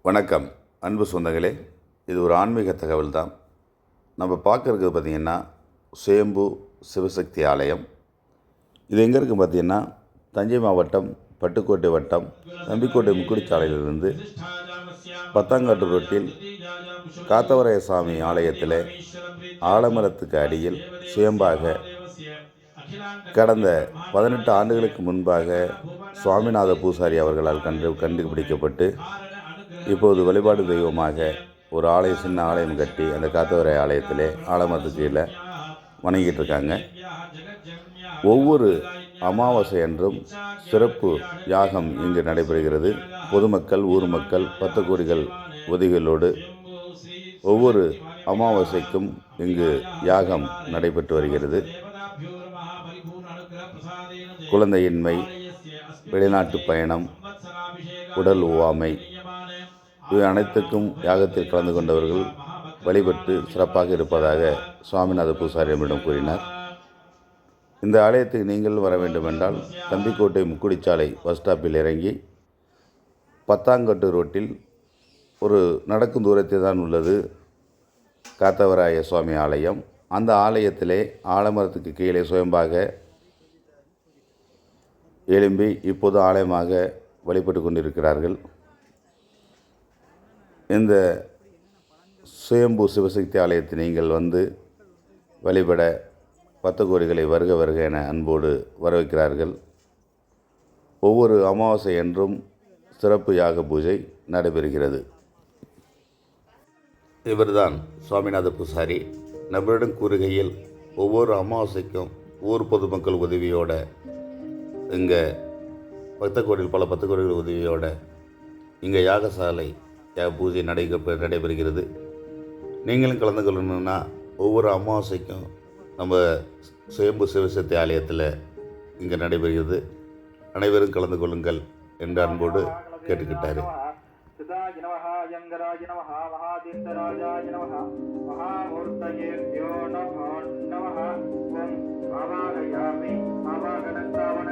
வணக்கம் அன்பு சொந்தங்களே. இது ஒரு ஆன்மீக தகவல் தான். நம்ம பார்க்குறது பார்த்திங்கன்னா சுயம்பு சிவசக்தி ஆலயம். இது எங்கே இருக்குது பார்த்திங்கன்னா தஞ்சை மாவட்டம் பட்டுக்கோட்டை வட்டம் நம்பிக்கோட்டை முக்குடிச்சாலையிலிருந்து பத்தாங்காட்டு ரோட்டில் காத்தவராய சாமி ஆலயத்தில் ஆலமரத்துக்கு அடியில் சுயம்பாக கடந்த 18 ஆண்டுகளுக்கு முன்பாக சுவாமிநாத பூசாரி அவர்களால் கண்டுபிடிக்கப்பட்டு இப்போது வழிபாடு தெய்வமாக ஒரு சின்ன ஆலயம் கட்டி அந்த காத்தவராய ஆலயத்திலே ஆலமரத்துக்கு கீழே வணங்கிட்டு இருக்காங்க. ஒவ்வொரு அமாவாசை அன்றும் சிறப்பு யாகம் இங்கு நடைபெறுகிறது. பொதுமக்கள், ஊர் மக்கள் 10 கோடிகள் உதவிகளோடு ஒவ்வொரு அமாவாசைக்கும் இங்கு யாகம் நடைபெற்று வருகிறது. குழந்தையின்மை, வெளிநாட்டு பயணம், உடல் ஒவ்வாமை இவை அனைத்துக்கும் யாகத்தில் கலந்து கொண்டவர்கள் வழிபட்டு சிறப்பாக இருப்பதாக சுவாமிநாத பூசாரி நம்மிடம் கூறினார். இந்த ஆலயத்துக்கு நீங்கள் வர வேண்டுமென்றால் தம்பிக்கோட்டை முக்குடிச்சாலை பஸ் ஸ்டாப்பில் இறங்கி பத்தாங்கட்டு ரோட்டில் ஒரு நடக்கும் தூரத்தில் தான் உள்ளது காத்தவராய சுவாமி ஆலயம். அந்த ஆலயத்திலே ஆலமரத்துக்கு கீழே சுயம்பாக எழும்பி இப்போது ஆலயமாக வழிபட்டு கொண்டிருக்கிறார்கள். இந்த சுயம்பு சிவசக்தி ஆலயத்தை நீங்கள் வந்து வழிபட 10 கோடிகளை வருக வருக என அன்போடு வரவேற்கிறார்கள். ஒவ்வொரு அமாவாசை என்றும் சிறப்பு யாக பூஜை நடைபெறுகிறது. இவர்தான் சுவாமிநாத பூசாரி. நம்மளிடம் கூறுகையில் ஒவ்வொரு அமாவாசைக்கும் ஊர் பொதுமக்கள் உதவியோட இங்கே 10 கோடிகள் உதவியோட இங்கே யாகசாலை பூஜை நடைபெறுகிறது. நீங்களும் கலந்து கொள்ளணுன்னா ஒவ்வொரு அமாவாசைக்கும் நம்ம சுயம்பு சிவசக்தி ஆலயத்தில் இங்கே நடைபெறுகிறது. அனைவரும் கலந்து கொள்ளுங்கள் என்று அன்போடு கேட்டுக்கிட்டாரு. ஆவாகயாமி ஆவாகனந்தாவன